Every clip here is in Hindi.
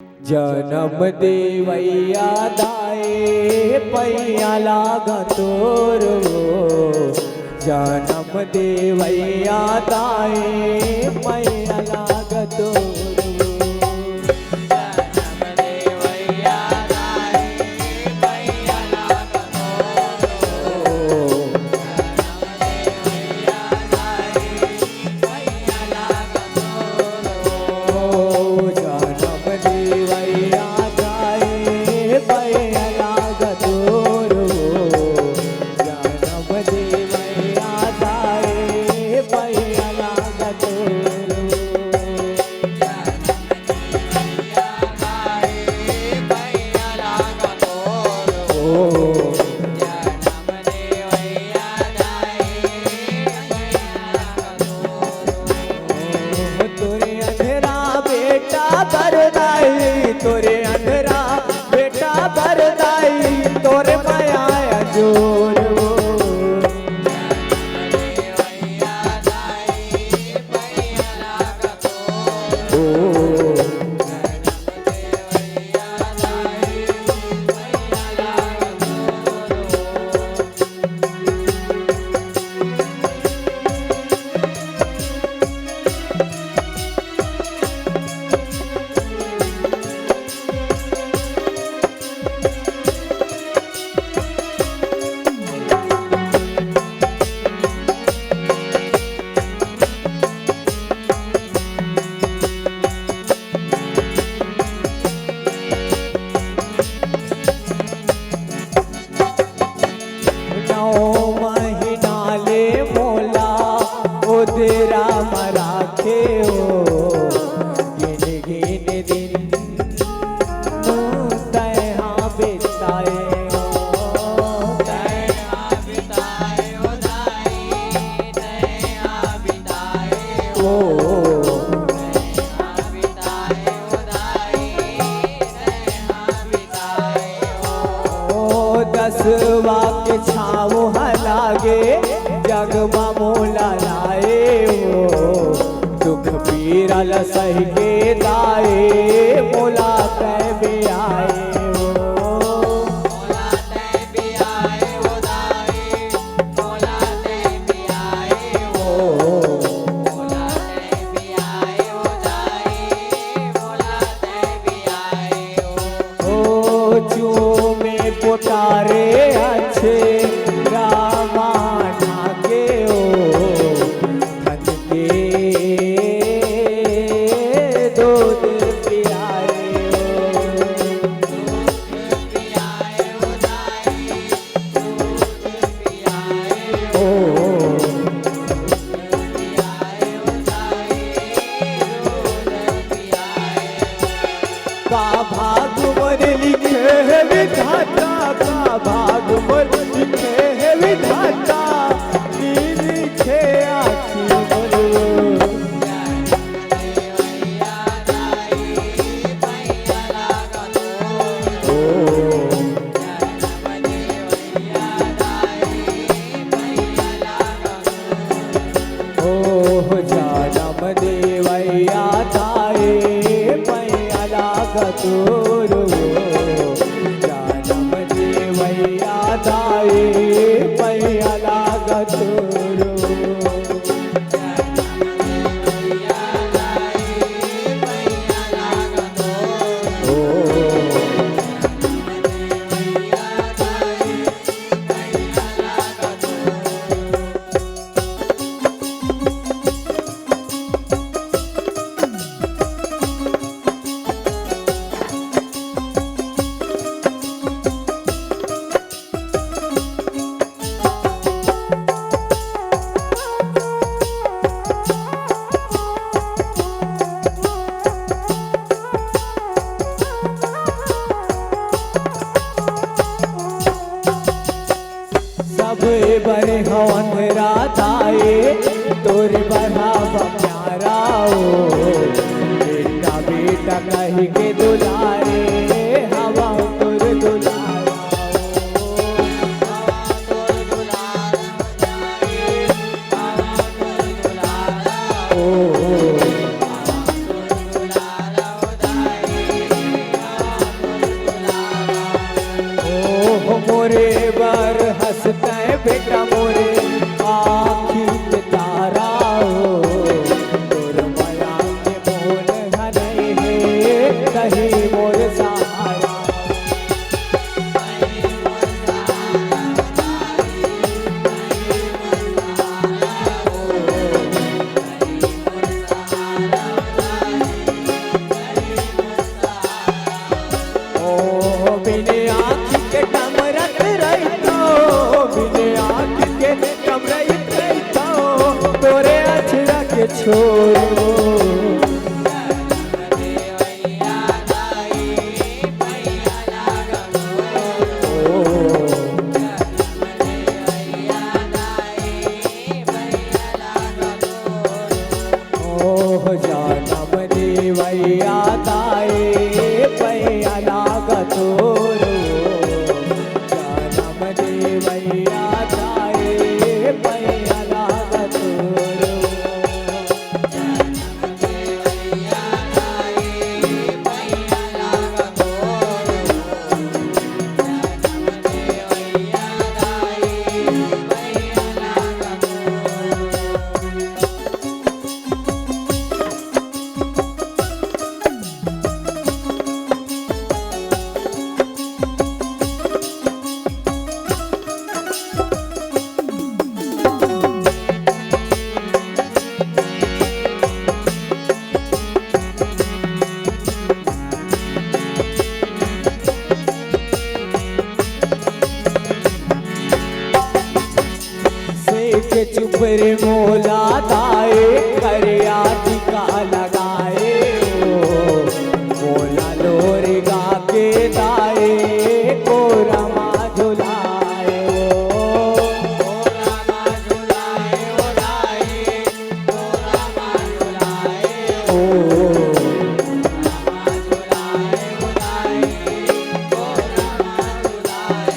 जन्म देवैया दाए पैया लाग तोरो, जन्म देवैया दाए पैया लाग तोरो। तोरे अंधरा बेटा बरदाई तोरे माया जोर तेरा मराखे हो गिन गिन दिन तैहा बिताए हो तैहा बिताए हो दाई तैहा बिताए हो तैहा बिताए हो दाई तैहा बिताए हो। दसवा के छाव हलागे जगमा मोला लाए हो दुख पीरा सही के दाए मोला तय भी आए हो मोला तय भी आए हो दाए मोला तय भी आए हो मोला तय भी आए हो दाए मोला तय भी आए हो। चूमे पोटारे अच्छे रामा ढाके हो थन के दूध पियाए हो दूध पियाए हो दाई दूध पियाए हो दूध पियाए हो दाई दूध पियाए हो। का भाग मोर लिखे है विधाता का भाग मोर लिखे है विधाता लिखे आखी बोलो जानम देवैया दाए पैया लाग तोरो जानम देवैया दाए पैया लाग तोरो बड़े हवन राधाए तोर बढ़ावा प्यारा हो बेटा बेटा कही के दुलारे हवा तोर दुलारा हवा तोर दुलारा हवा तोर दुलारा ओ हवा तोर दुलारा दाई बेटा मोरे आँखी के तारा हो तोर माया के मोल हरई है कहीं मोर सहारा बिने आँख के टमरत रहितो बिने आँख के टमरत रहितो तोरे अछरा के छोड़ो जानम देवैया दाए पैया लागतोरो जानम देवैया दाए पैया लागतोरो के चुप रे मोला दाए करिया टीका लगाए ओ मोला लोरी गा के दाए को रमा झुलाए ओ रमा झुलाए ओ दाए को रमा झुलाए ओ रमा झुलाए ओ दाए को रमा झुलाए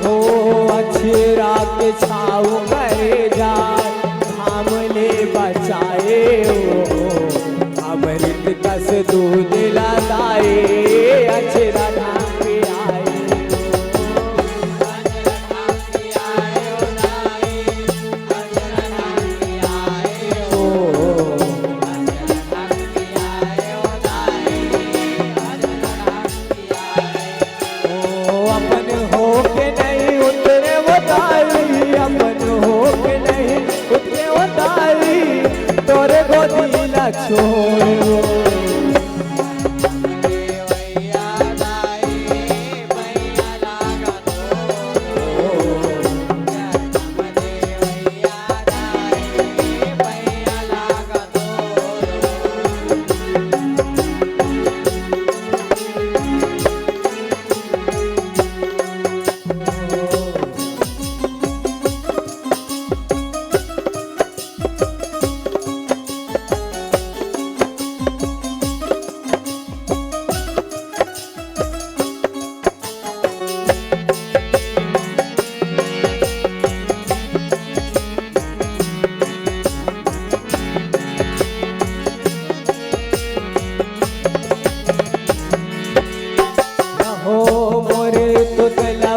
हो अछरा के छाव करे जाए हमले बचाए हो अमृत कस दूध लाए अछरा ढाक आए अपन हो के नहीं उतरे वो तारी अपन हो के नहीं उतरे वो तारी तोरे गोदी ला छोड़ो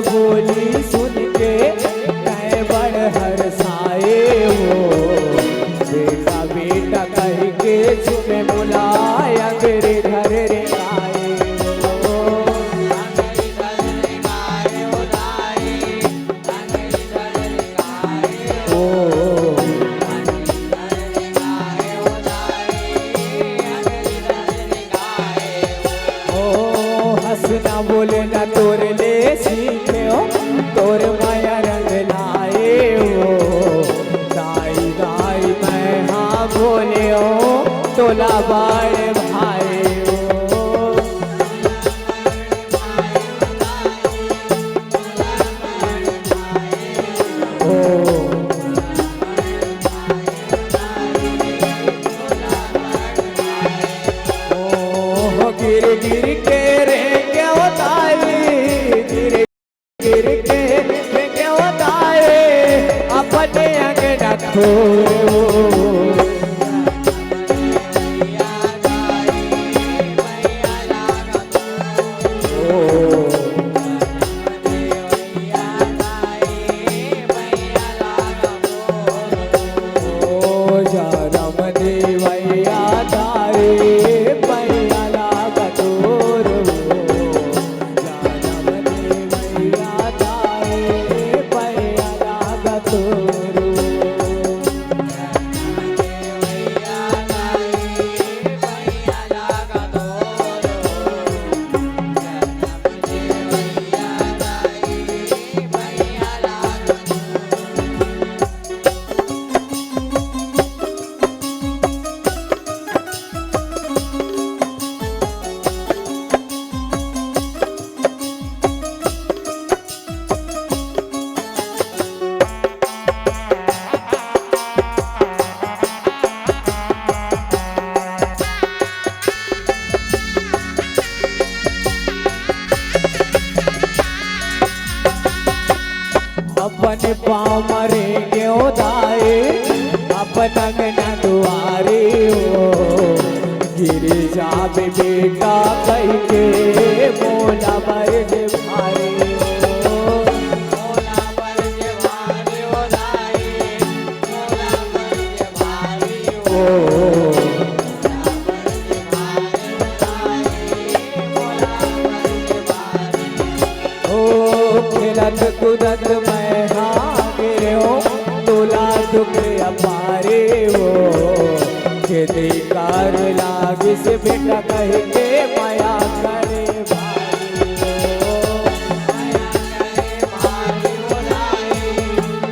बोली सुन के मैं बड़ हरसाए हो बेटा बेटा कह के चुमे बुलाए अंगरे घर रे गाए हंसना बोलना तोरे ले सीखे हो तोर माया रंग लाए हो दाई दाई मैं हाँ बोले हो तोला बाड़ भाई हो गिर गिर के रे क्या होता है गिर गिर के रे क्या होता है अपने अंगना खोलो अपने पाँव मरेंगे उदाए अपन अंगना दुआरे हो गिर जावे बेटा कह के मोला बरज भारे हो मोला बरज भारे उदाए मोला बरज भारे हो खेलत कूदत मैं गिरे हो तोला दुख अपारे हो के देकार लागे से बेटा कह के माया करे भारी हो माया करे भारी हो लाए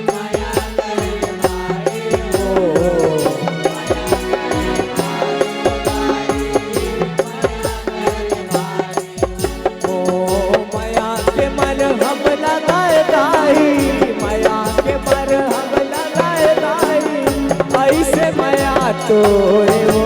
माया करे भारी हो माया करे भारी ओ माया के मर हम लगाए दाई माया के मर हम लगाए दाई ऐसे माया तोरे हो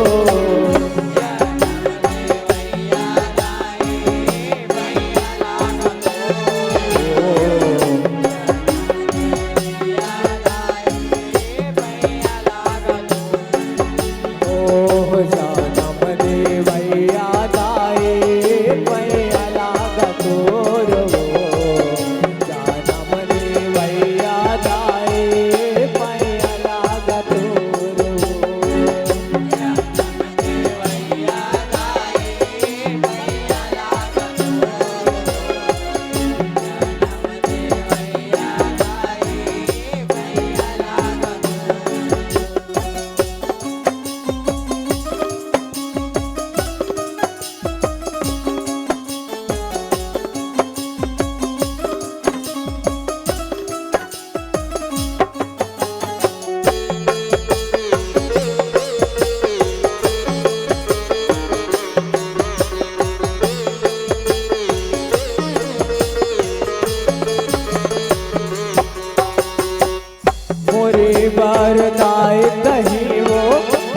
बरदाए कहीं वो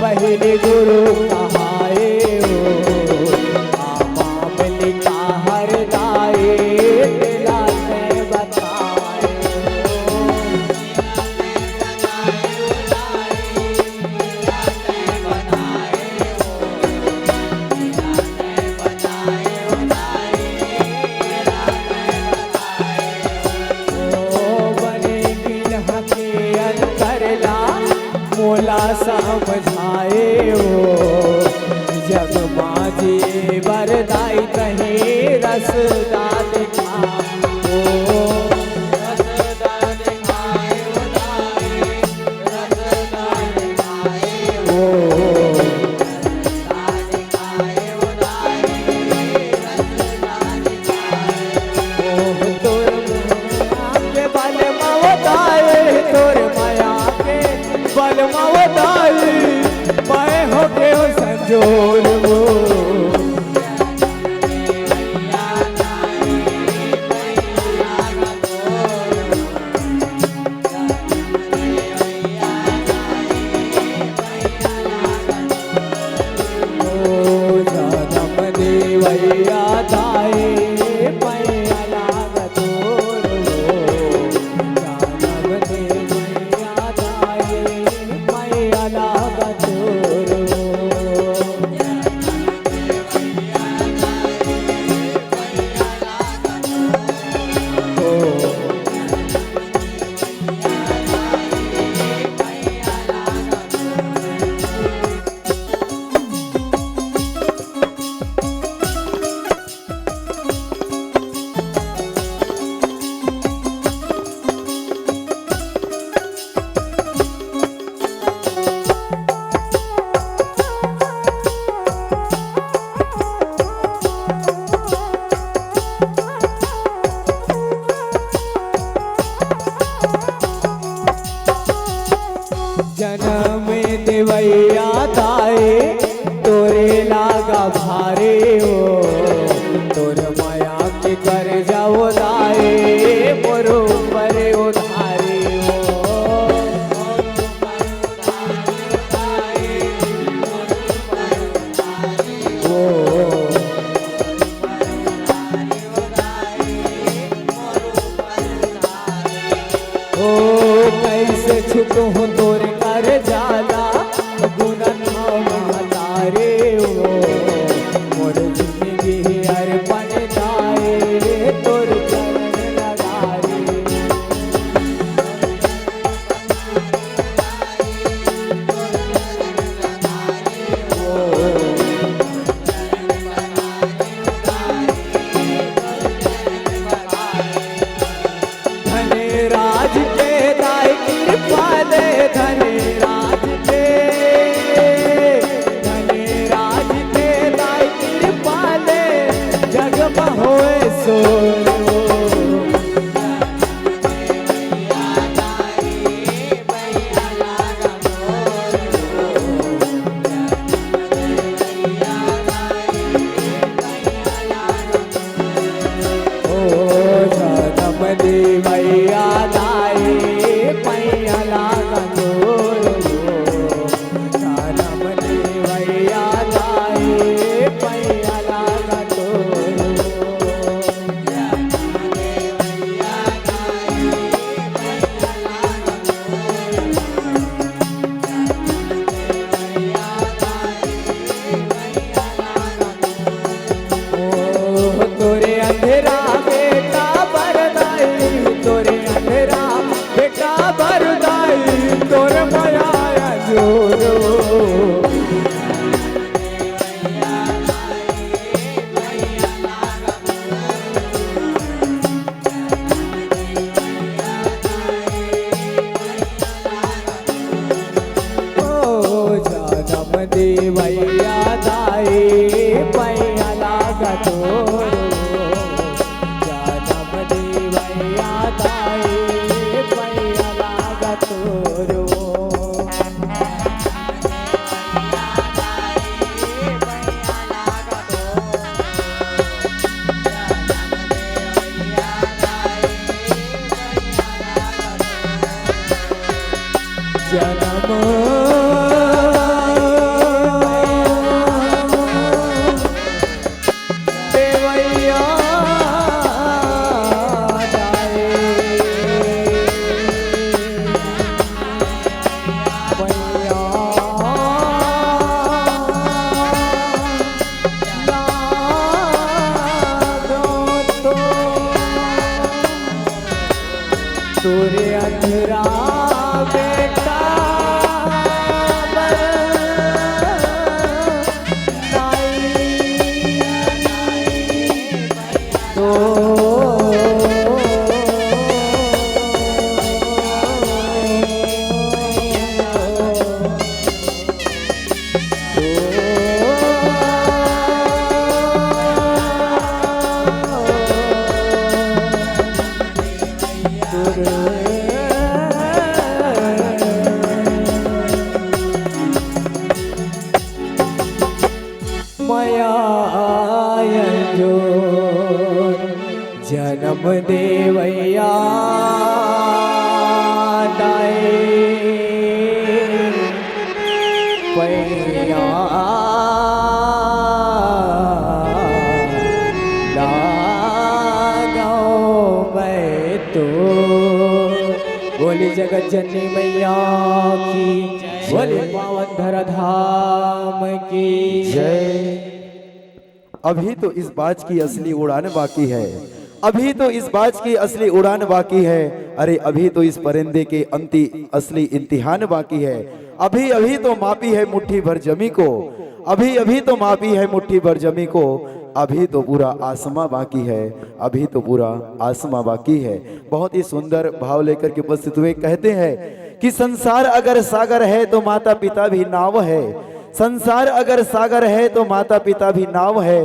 पहले गुरु कहाए हो आमा में लिखा हर दाए दिला से बताए मोला समझाए हो जग माझे बरदाई कहीं रसदा दिखाओ रसदा दिखाए रसदा दिखाए हो बल मवदाई मैं हो गयो संजोर वो छुटो हो तोर कर जाला गुना माता रे ओ मोर जिंदगी अर्पण दाए तोर चरण लगा रे धनराज के दाय कृपा दे धनराज के दाय कृपा दे जग में होए सोरो देवैया दाए पैया लागा तोरो जनम देवैया दाए पैया लागा तोरो ओ तोरे अंधेरा बेटा तोरे अंधेरा बेटा बरदाई तोर माया जोरो ओ जनम देवैया दाए पैया लागा तोरो जनम देवैया दाए पैया लागा तोरो जनम देवैया दाए पैया लागा तोरे अंधेरा बेटा माया जो जनम देवैया दाए पैया लागा मैं तो बोली जगत जननी मैया की बोले पावन धरा धाम की जय। अभी तो इस बाज की असली उड़ान बाकी है, अभी तो इस बाज की असली उड़ान बाकी है। अरे अभी तो इस परिंदे के असली इम्तिहान बाकी है। अभी अभी तो मापी है मुट्ठी भर जमी को, अभी अभी तो मापी है मुट्ठी भर जमी को। अभी तो पूरा आसमां बाकी है, अभी तो पूरा आसमां बाकी है। बहुत ही सुंदर भाव लेकर के उपस्थित हुए कहते हैं कि संसार अगर सागर है तो माता पिता भी नाव है, संसार अगर सागर है तो माता पिता भी नाव है।